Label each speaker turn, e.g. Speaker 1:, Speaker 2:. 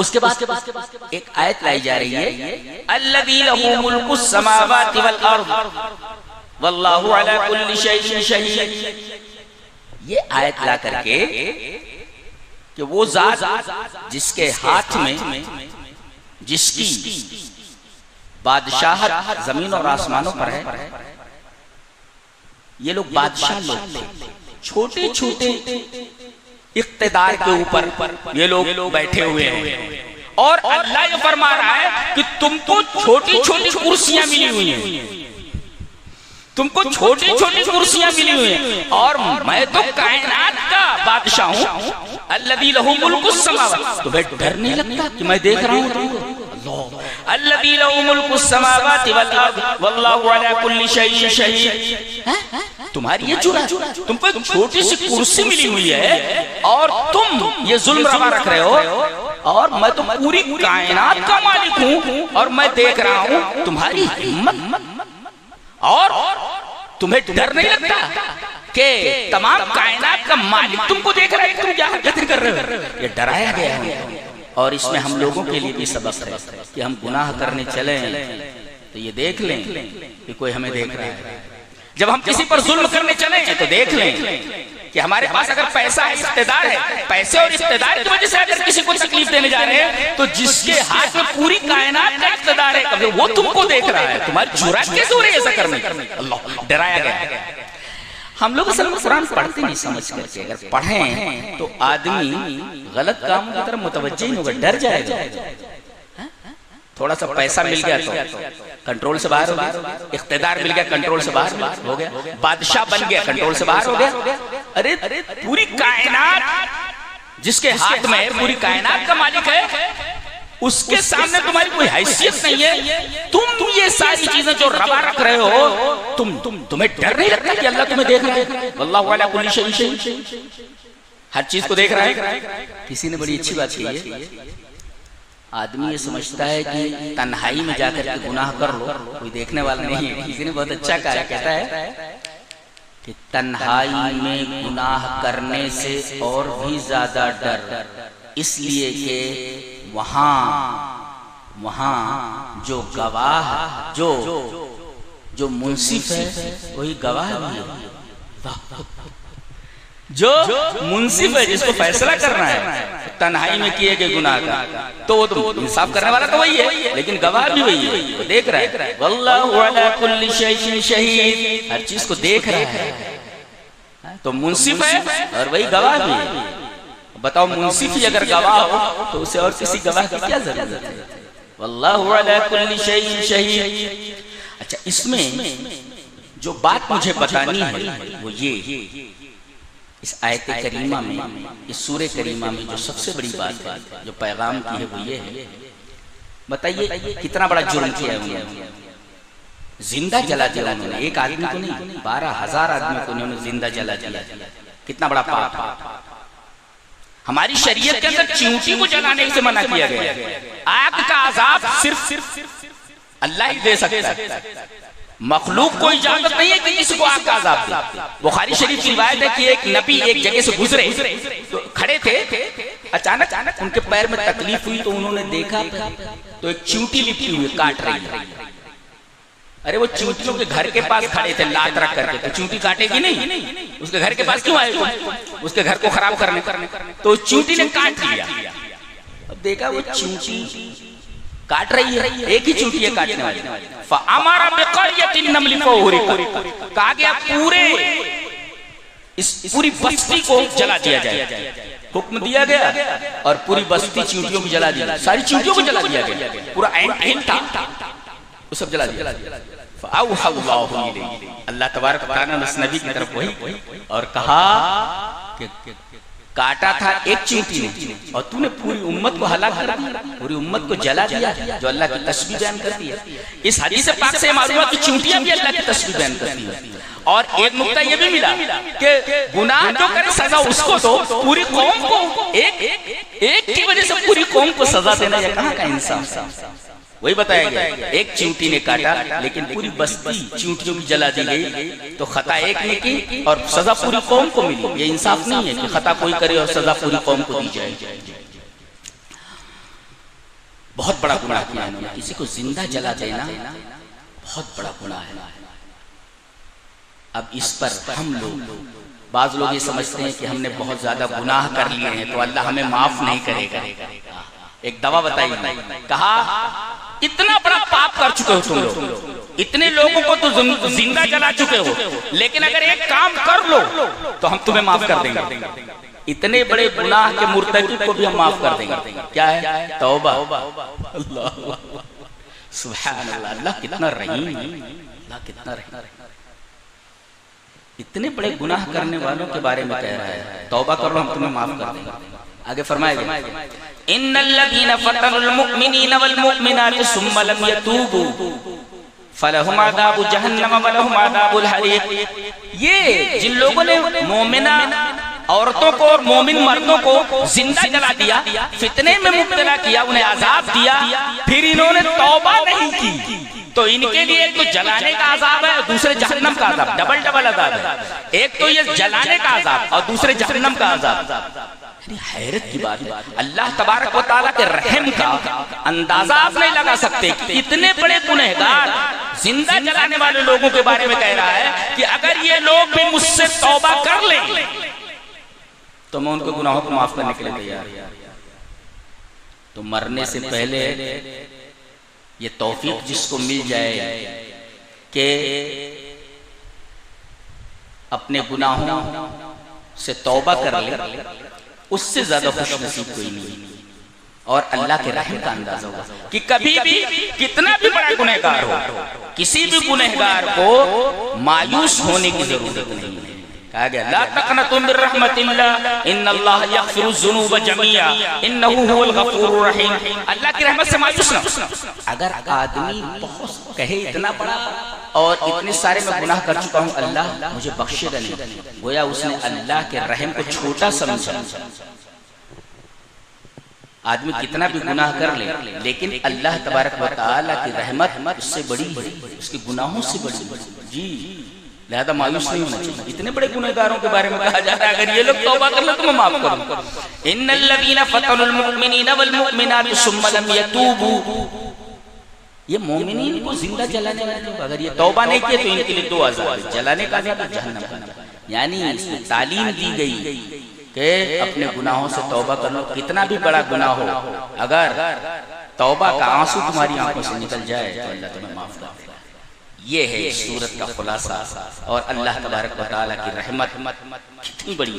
Speaker 1: उसके बाद एक आयत लाई जा रही है, अल्लज़ी लहू मुल्कुस समावाति वल अर्द वल्लाहु अला कुल्ली शैइन शहीद। ये आयत ला करके कि वो ज़ात जिसके हाथ में, जिसकी बादशाहत जमीन और आसमानों पर है। ये लोग बादशाह लोग थे, छोटे छोटे इख्तिदार के ऊपर ये लोग बैठे हुए हैं और अल्लाह ये फरमा रहा है कि तुमको छोटी छोटी कुर्सियां मिली हुई हैं, तुमको छोटी छोटी कुर्सियां मिली हुई हैं और मैं तो कायनात का बादशाह हूं। अल्लज़ी लहू मुल्कुस समावात, तुम्हें डर नहीं लगता कि मैं देख रहा हूं तुमको? अल्लज़ी लहू मुल्कुस समावाति वल अर्द वल्लाहु अला कुल्ली शैइन शहीद। तुम्हारी ये चुरा, तुमको एक छोटी सी कुर्सी मिली हुई है और तुम ये जुल्म रवा रख रहे हो और मैं तो पूरी कायनात का मालिक हूं और मैं देख रहा हूं। तुम्हारी हिम्मत और तुम्हें डर नहीं लगता कि तमाम कायनात का मालिक तुमको देख रहा है, तुम क्या हरकत कर रहे हो? ये डराया गया है और इसमें हम लोगों के लिए भी सबक है कि हम गुनाह करने चले तो ये देख लें कि कोई हमें देख रहा है। जब हम किसी पर जुल्म करने चले तो देख लें कि हमारे पास अगर पैसा है, इख्तिदार है, पैसे और इख्तिदार की वजह से अगर किसी को तकलीफ देने जा रहे हैं तो जिसके हाथ में पूरी कायनात का इख्तिदार है वो तुमको देख रहा है, तुम्हारी जुर्रत कैसे हो रही है ऐसा करने? अल्लाह डराया गया। हम लोग असल में कुरान पढ़ते नहीं समझ करके, अगर पढ़ें तो आदमी गलत कामों की तरफ मुतवज्जे नहीं होगा, डर जाएगा। थोड़ा सा पैसा मिल गया तो कंट्रोल से बाहर हो गया, इख्तिदार मिल गया कंट्रोल से बाहर हो गया, बादशाह बन गया कंट्रोल से बाहर हो गया। अरे पूरी कायनात जिसके हाथ में है, पूरी कायनात का मालिक है, उसके सामने तुम्हारी कोई हैसियत नहीं है। तुम ये सारी चीजें जो रवा रख रहे हो, तुम्हें डर नहीं लगता कि अल्लाह तुम्हें देख रहा है? वल्लाहु अला कुल्ली शैइन शहीद, हर चीज को देख रहा है। किसी ने बड़ी अच्छी बात कही है, आदमी ये समझता है कि तन्हाई में जाकर के गुनाह कर लो, कोई देखने वाला नहीं है। किसी ने बहुत अच्छा कहा, कहता है कि तन्हाई में गुनाह करने से और भी ज्यादा डर, इसलिए कि वहाँ जो गवाह, जो मुंसिफ है वही गवाह भी है। जो मुंसिफ है, जिसको फैसला करना है तन्हाई में किए गए गुनाह का, तो वो तो इंसाफ करने वाला तो वही है, लेकिन गवाह भी वही है, वो देख रहा है। वल्लाहु अला कुल्ली शैइन शहीद, हर चीज को देख रहा है। तो मुंसिफ है और वही गवाह भी है। बताओ, मुंसिफ ही अगर गवाह हो तो उसे और किसी गवाह की क्या जरूरत है? वल्लाहु अला कुल्ली शैइन शहीद। अच्छा, इसमें जो बात मुझे बतानी है वो ये, इस आयत करीमा में, इस सूरे करीमा में जो सबसे बड़ी बात है, जो पैगाम की है, वो ये है। बताइए कितना बड़ा जुर्म किया है उन्होंने? जिंदा जला दिया उन्होंने, एक आदमी को नहीं, 12,000 आदमी को उन्होंने जिंदा जला दिया। कितना बड़ा पाप। हमारी शरीयत के अंदर चींटी को जलाने से मना किया गया। आग का अजाब सिर्फ अल्लाह ही दे सकता है, मखलूक को इजाजत नहीं है कि किसी को आग का अजाब दे। बुखारी शरीफ की रिवायत है कि एक नबी एक जगह से गुजरे तो खड़े थे, अचानक उनके पैर में तकलीफ हुई तो उन्होंने देखा तो एक चींटी लिपटी हुई काट रही है। अरे वो चींटियों के घर के पास खड़े थे लात रख करके, तो चींटी काटेगी नहीं, उसके घर के पास क्यों आए तुम उसके घर को खराब करने? तो चींटी ने काट लिया। अब देखा वो चींटी काट रही है, एक ही चींटी है काटने वाली। फअमरा बिक़रयतिन नमली फउहरिक़त, कहा गया पूरी बस्ती को जला दिया जाए। हुक्म दिया गया और पूरी बस्ती चींटियों को जला दी, सारी चींटियों को जला दिया गया, पूरा एंड था वो सब जला दिया। फ़अौहल्लाहु इलैहि, अल्लाह तबारक व तआला ने उस नबी की तरफ वही और कहा कि काटा था एक चींटी ने और तूने पूरी उम्मत को हलाक कर दिया, पूरी उम्मत को जला दिया, जो अल्लाह की तस्बीह बयान करती है। इस हदीस पाक से मालूम हुआ कि चींटियां भी अल्लाह की तस्बीह बयान करती है। और एक नुक्ता ये भी मिला कि गुनाह जो करे सजा उसको दो, पूरी कौम को एक की वजह से पूरी कौम को सजा देना, ये कहाँ का इंसाफ? वही बताया गया, एक चींटी ने काटा लेकिन पूरी बस्ती चींटियों की जला दी गई, तो खता एक ने की और सजा पूरी कौम को मिली। ये इंसाफ नहीं है कि खता कोई करे और सजा पूरी कौम को दी जाए। बहुत बड़ा गुनाह किया इन्होंने, किसी को जिंदा जला देना बहुत बड़ा गुनाह है। अब इस पर हम लोग, बाज लोग ये समझते हैं कि हमने बहुत ज्यादा गुनाह कर लिए हैं तो अल्लाह हमें माफ नहीं करेगा। एक दवा बताई, कहा इतना बड़ा पाप कर चुके हो तुम लोग, इतने लोगों को तो जिंदा जला चुके हो, लेकिन अगर एक काम कर लो तो हम तुम्हें माफ कर देंगे। इतने बड़े गुनाह के मुर्तकिब को भी हम माफ कर देंगे। क्या है? तौबा। अल्लाह सुभान अल्लाह, अल्लाह कितना रहीम, अल्लाह कितना रहीम। इतने बड़े गुनाह करने वालों के बारे में कह रहा है तौबा करो हम तुम्हें माफ कर देंगे। आगे फरमाएगा, इन्नल्लज़ीना फ़तनुल मुअमिनीना वल मुअमिनाति सुम्मा लम यतूबू फलहुम अज़ाबु जहन्नम व लहुम अज़ाबुल हरीक़। ये जिन लोगों ने मोमिना औरतों को और मोमिन मर्दों को जिंदा जला दिया, फितने में मुब्तला किया, उन्हें अजाब दिया, फिर इन्होंने तौबा नहीं की, तो इनके लिए एक तो जलाने का अजाब है, दूसरे जहन्नम का अजाब, डबल डबल अजाब है। एक तो ये जलाने का अजाब और दूसरे जहन्नम का अजाब। हैरत की बात है, अल्लाह तबारक व तआला के रहम का अंदाजा आप नहीं लगा सकते कि इतने बड़े गुनहगार जिंदा जलाने वाले लोगों के बारे में कह रहा है कि अगर ये लोग भी मुझसे तौबा कर लें तो मैं उनके गुनाहों को माफ करने के लिए तैयार। तो मरने से पहले ये तौफीक जिसको मिल जाए कि अपने गुनाहों से तौबा कर ले, उससे ज्यादा खुशनसीब कोई नहीं। और अल्लाह के रहम का अंदाजा होगा कि कभी भी कितना भी बड़ा गुनहगार हो, किसी भी गुनहगार को मायूस होने की जरूरत नहीं है। कहा गया ला तक़नतु मिन रहमतिल्लाह इन्नल्लाह यग़फ़िरुज़्ज़ुनूब जमीआ इन्नहु हुवल गफ़ूरुर रहीम। अल्लाह की रहमत से मायूस ना। अगर आदमी बहुत कहे इतना बड़ा और इतने सारे मैं गुनाह कर चुका हूँ, अल्लाह मुझे बख्शेगा नहीं, गोया उसने अल्लाह के रहम को छोटा समझा। आदमी कितना भी गुनाह कर ले, लेकिन अल्लाह तबारक व तआला की रहमत उससे बड़ी है, उसके गुनाहों से बड़ी। जी लिहाजा मायूस नहीं होना चाहिए। इतने बड़े गुनहगारों के बारे में कहा जाता है अगर ये लोग तौबा कर ले तो मैं माफ करूंगा। इन्नल्लज़ीना फ़तनुल मुअमिनीना वल मुअमिनाति सुम्मा लम यतूबू, ये मोमिनीन को जिंदा जलाने वाले लोग अगर ये तौबा नहीं किए तो इनके लिए दो अज़ाब, जलाने का अज़ाब, जहन्नम का। यानी इसमें तालीम दी गई कि अपने गुनाहों से तौबा कर लो, कितना भी बड़ा गुनाह हो, अगर तौबा का आंसू तुम्हारी आंखों से निकल जाए तो अल्लाह तुम्हें माफ कर देगा। ये है इस सूरत का खुलासा। और अल्लाह तबारक व तआला की रहमत कितनी बड़ी।